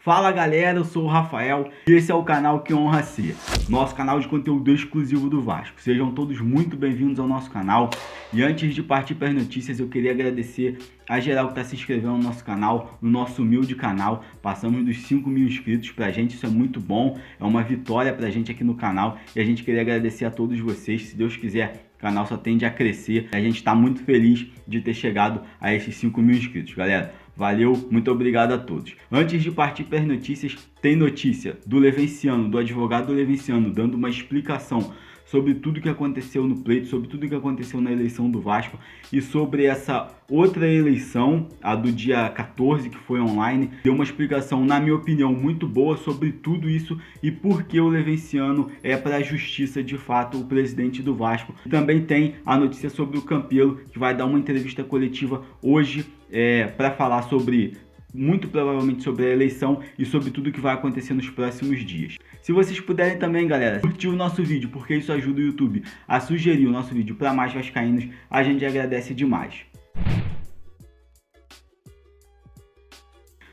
Fala galera, eu sou o Rafael e esse é o canal Que Honra Ser, nosso canal de conteúdo exclusivo do Vasco. Sejam todos muito bem-vindos ao nosso canal. E antes de partir para as notícias, eu queria agradecer a geral que está se inscrevendo no nosso canal, no nosso humilde canal. Passamos dos 5 mil inscritos, pra gente isso é muito bom, é uma vitória pra gente aqui no canal. E a gente queria agradecer a todos vocês, se Deus quiser, o canal só tende a crescer. A gente está muito feliz de ter chegado a esses 5 mil inscritos, galera. Valeu, muito obrigado a todos. Antes de partir para as notícias, tem notícia do Levenciano, do advogado Levenciano, dando uma explicação sobre tudo que aconteceu no pleito, sobre tudo que aconteceu na eleição do Vasco e sobre essa outra eleição, a do dia 14, que foi online. Deu uma explicação, na minha opinião, muito boa sobre tudo isso e por que o Levenciano é para a justiça, de fato, o presidente do Vasco. E também tem a notícia sobre o Campelo, que vai dar uma entrevista coletiva hoje para falar sobre, muito provavelmente sobre a eleição e sobre tudo que vai acontecer nos próximos dias. Se vocês puderem também, galera, curtir o nosso vídeo, porque isso ajuda o YouTube a sugerir o nosso vídeo para mais vascaínos, a gente agradece demais.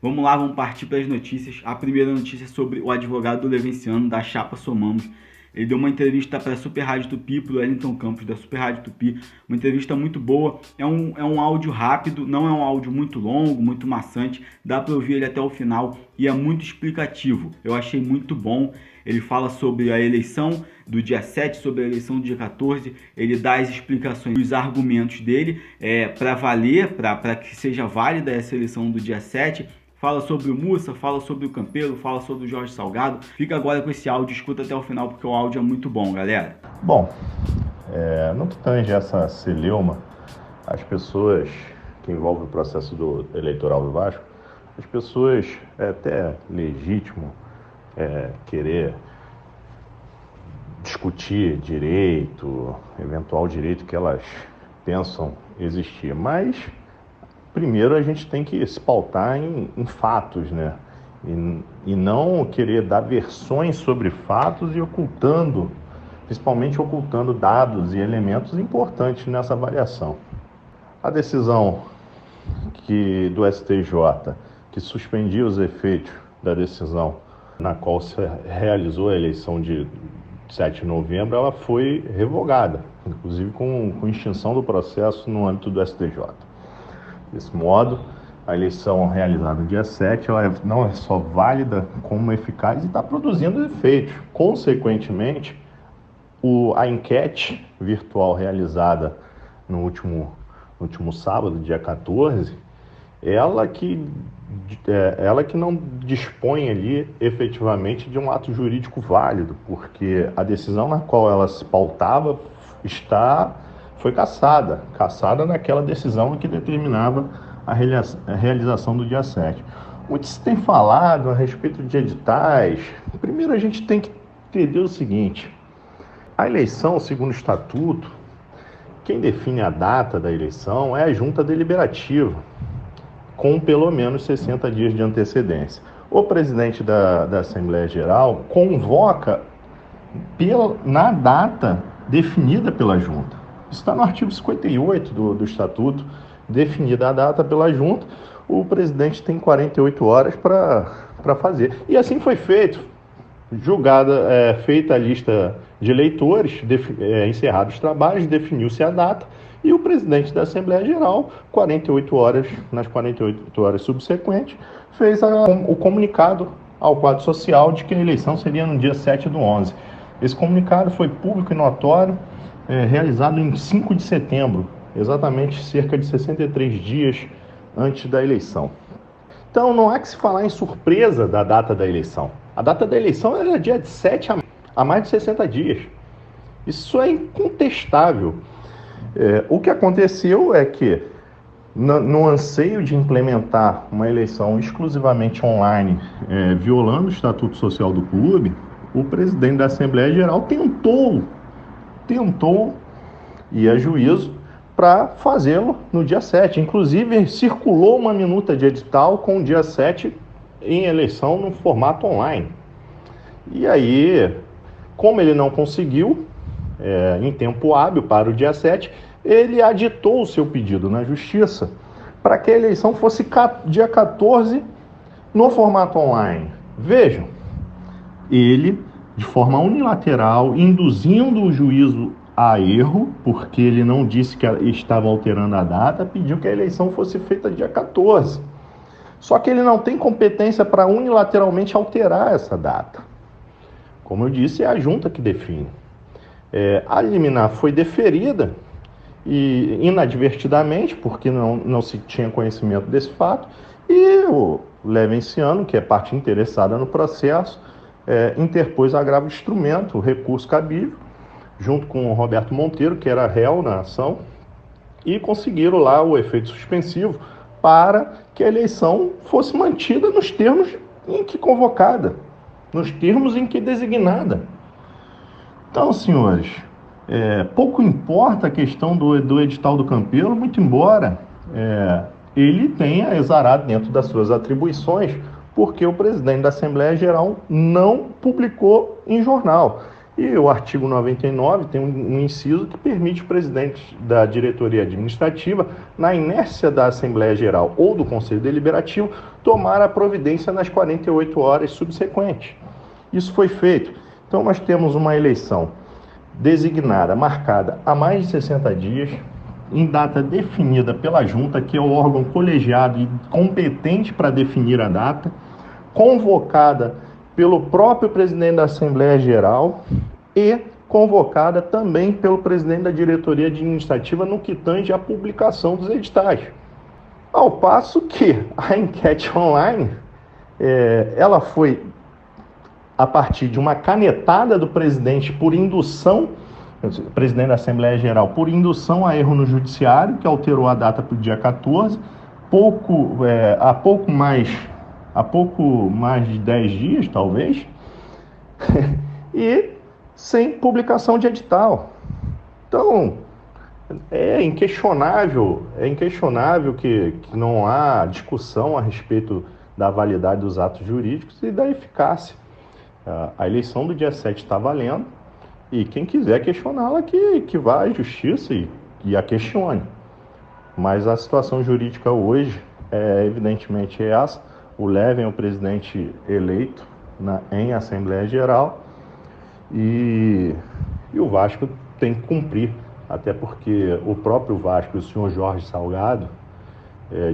Vamos lá, vamos partir para as notícias. A primeira notícia é sobre o advogado do Levenciano, da Chapa Somamos. Ele deu uma entrevista para a Super Rádio Tupi, para o Wellington Campos da Super Rádio Tupi. Uma entrevista muito boa. É um áudio rápido, não é um áudio muito longo, muito maçante. Dá para ouvir ele até o final e é muito explicativo. Eu achei muito bom. Ele fala sobre a eleição do dia 7, sobre a eleição do dia 14. Ele dá as explicações, os argumentos dele para valer, para que seja válida essa eleição do dia 7. Fala sobre o Mussa, fala sobre o Campelo, fala sobre o Jorge Salgado. Fica agora com esse áudio, escuta até o final porque o áudio é muito bom, galera. Bom, no que tange essa celeuma, as pessoas que envolvem o processo eleitoral do Vasco, as pessoas, é até legítimo querer discutir direito, eventual direito que elas pensam existir, mas primeiro a gente tem que se pautar em fatos, né? E não querer dar versões sobre fatos e principalmente ocultando dados e elementos importantes nessa avaliação. A decisão do STJ, que suspendia os efeitos da decisão na qual se realizou a eleição de 7 de novembro, ela foi revogada, inclusive com extinção do processo no âmbito do STJ. Desse modo, a eleição realizada no dia 7 ela não é só válida, como eficaz e está produzindo efeitos. Consequentemente, a enquete virtual realizada no último sábado, dia 14, ela que não dispõe ali efetivamente de um ato jurídico válido, porque a decisão na qual ela se pautava foi cassada naquela decisão que determinava a realização do dia 7. Muito se tem falado a respeito de editais. Primeiro a gente tem que entender o seguinte: a eleição, segundo o estatuto, quem define a data da eleição é a junta deliberativa, com pelo menos 60 dias de antecedência. O presidente da Assembleia Geral convoca na data definida pela junta. Isso está no artigo 58 do Estatuto, definida a data pela junta, o presidente tem 48 horas para fazer. E assim foi feito. Feita a lista de eleitores, encerrados os trabalhos, definiu-se a data, e o presidente da Assembleia Geral, nas 48 horas subsequentes, fez o comunicado ao quadro social de que a eleição seria no dia 7/11. Esse comunicado foi público e notório, realizado em 5 de setembro, exatamente cerca de 63 dias antes da eleição. Então não há que se falar em surpresa da data da eleição. A data da eleição era dia 7 há mais de 60 dias. Isso é incontestável. O que aconteceu é que, no anseio de implementar uma eleição exclusivamente online, violando o Estatuto Social do clube, o presidente da Assembleia Geral tentou ir a juízo para fazê-lo no dia 7. Inclusive, circulou uma minuta de edital com o dia 7 em eleição no formato online. E aí, como ele não conseguiu, em tempo hábil para o dia 7, ele aditou o seu pedido na Justiça para que a eleição fosse dia 14 No formato online, vejam, ele, de forma unilateral, induzindo o juízo a erro, porque ele não disse que estava alterando a data, pediu que a eleição fosse feita dia 14. Só que ele não tem competência para unilateralmente alterar essa data. Como eu disse, é a junta que define. A liminar foi deferida e inadvertidamente, porque não se tinha conhecimento desse fato, e o Levenciano, que é parte interessada no processo, interpôs agravo de instrumento, o recurso cabível, junto com o Roberto Monteiro, que era réu na ação, e conseguiram lá o efeito suspensivo para que a eleição fosse mantida nos termos em que convocada, nos termos em que designada. Então, senhores, pouco importa a questão do edital do Campelo, muito embora ele tenha exarado dentro das suas atribuições, porque o presidente da Assembleia Geral não publicou em jornal. E o artigo 99 tem um inciso que permite o presidente da diretoria administrativa, na inércia da Assembleia Geral ou do Conselho Deliberativo, tomar a providência nas 48 horas subsequentes. Isso foi feito. Então nós temos uma eleição designada, marcada há mais de 60 dias, em data definida pela junta, que é o órgão colegiado e competente para definir a data, convocada pelo próprio presidente da Assembleia Geral e convocada também pelo presidente da diretoria administrativa no que tange à publicação dos editais. Ao passo que a enquete online, ela foi a partir de uma canetada do presidente por indução, presidente da Assembleia Geral, por indução a erro no judiciário, que alterou a data para o dia 14, há pouco mais de 10 dias, talvez, e sem publicação de edital. Então, é inquestionável que não há discussão a respeito da validade dos atos jurídicos e da eficácia. A eleição do dia 7 está valendo, e quem quiser questioná-la que vá à justiça e a questione. Mas a situação jurídica hoje evidentemente essa. O Leven é o presidente eleito em Assembleia Geral e o Vasco tem que cumprir, até porque o próprio Vasco e o senhor Jorge Salgado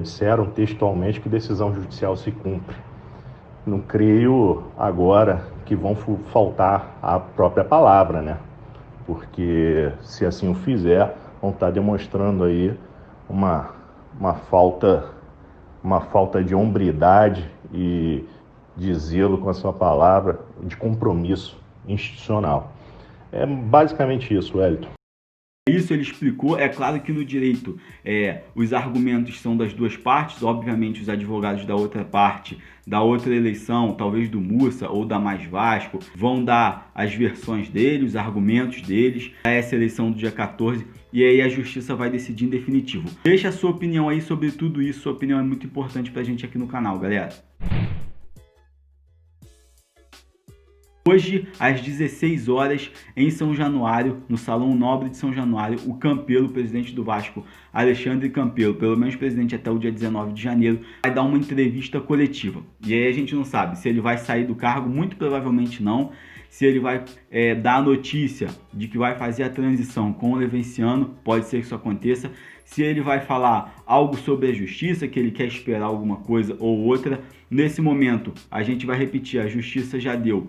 disseram textualmente que decisão judicial se cumpre. Não creio agora que vão faltar a própria palavra, né? Porque se assim o fizer, vão estar demonstrando aí uma falta de hombridade e de zelo com a sua palavra, de compromisso institucional. É basicamente isso, Wellington. Isso ele explicou. É claro que no direito os argumentos são das duas partes. Obviamente os advogados da outra parte, da outra eleição, talvez do Mussa ou da Mais Vasco, vão dar as versões deles, os argumentos deles a essa eleição do dia 14, e aí a justiça vai decidir em definitivo. Deixa a sua opinião aí sobre tudo isso. Sua opinião é muito importante pra gente aqui no canal, galera. Hoje, às 16 horas, em São Januário, no Salão Nobre de São Januário, o Campelo, presidente do Vasco, Alexandre Campelo, pelo menos presidente até o dia 19 de janeiro, vai dar uma entrevista coletiva. E aí a gente não sabe se ele vai sair do cargo, muito provavelmente não, se ele vai dar a notícia de que vai fazer a transição com o Levenciano, pode ser que isso aconteça, se ele vai falar algo sobre a justiça, que ele quer esperar alguma coisa ou outra. Nesse momento, a gente vai repetir, a justiça já deu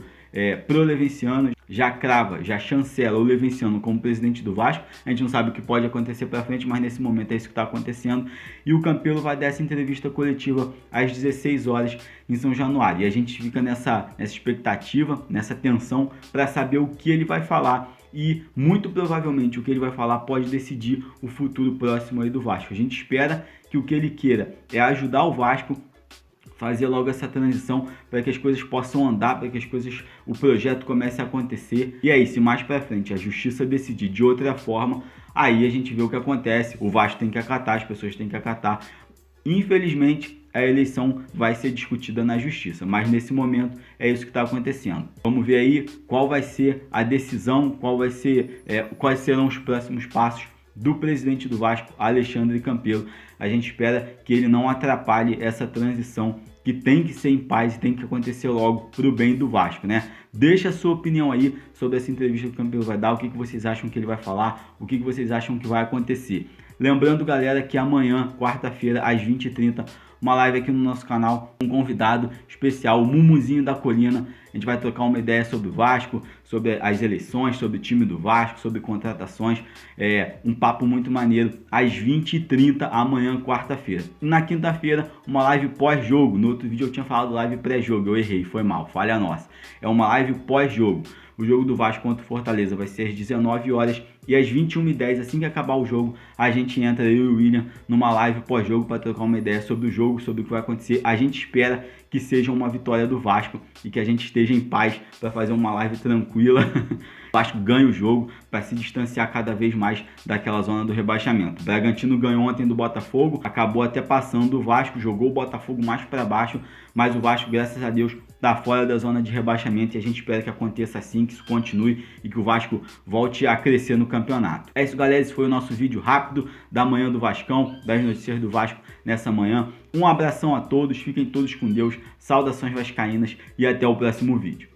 pro Levenciano, já crava, já chancela o Levenciano como presidente do Vasco. A gente não sabe o que pode acontecer para frente, mas nesse momento é isso que está acontecendo. E o Campelo vai dar essa entrevista coletiva às 16 horas em São Januário. E a gente fica nessa expectativa, nessa tensão para saber o que ele vai falar. E muito provavelmente o que ele vai falar pode decidir o futuro próximo aí do Vasco. A gente espera que o que ele queira é ajudar o Vasco, fazer logo essa transição para que as coisas possam andar, para que o projeto comece a acontecer. E aí, se mais para frente a justiça decidir de outra forma, aí a gente vê o que acontece. O Vasco tem que acatar, as pessoas têm que acatar. Infelizmente, a eleição vai ser discutida na justiça, mas nesse momento é isso que está acontecendo. Vamos ver aí qual vai ser a decisão, quais serão os próximos passos do presidente do Vasco, Alexandre Campelo. A gente espera que ele não atrapalhe essa transição que tem que ser em paz e tem que acontecer logo para o bem do Vasco, né? Deixa a sua opinião aí sobre essa entrevista que o Campelo vai dar, o que vocês acham que ele vai falar, o que vocês acham que vai acontecer. Lembrando, galera, que amanhã, quarta-feira, às 20h30, uma live aqui no nosso canal, um convidado especial, o Mumuzinho da Colina. A gente vai trocar uma ideia sobre o Vasco, sobre as eleições, sobre o time do Vasco, sobre contratações. Um papo muito maneiro, às 20h30, amanhã, quarta-feira. Na quinta-feira, uma live pós-jogo. No outro vídeo eu tinha falado live pré-jogo, eu errei, foi mal, falha nossa. É uma live pós-jogo. O jogo do Vasco contra o Fortaleza vai ser às 19 horas e às 21h10, assim que acabar o jogo, a gente entra, eu e o William, numa live pós-jogo para trocar uma ideia sobre o jogo, sobre o que vai acontecer. A gente espera que seja uma vitória do Vasco e que a gente esteja em paz para fazer uma live tranquila. O Vasco ganha o jogo para se distanciar cada vez mais daquela zona do rebaixamento. O Bragantino ganhou ontem do Botafogo, acabou até passando o Vasco, jogou o Botafogo mais para baixo, mas o Vasco, graças a Deus, está fora da zona de rebaixamento e a gente espera que aconteça assim, que isso continue e que o Vasco volte a crescer no campeonato. É isso, galera, esse foi o nosso vídeo rápido da manhã do Vascão, das notícias do Vasco nessa manhã. Um abração a todos, fiquem todos com Deus, saudações vascaínas e até o próximo vídeo.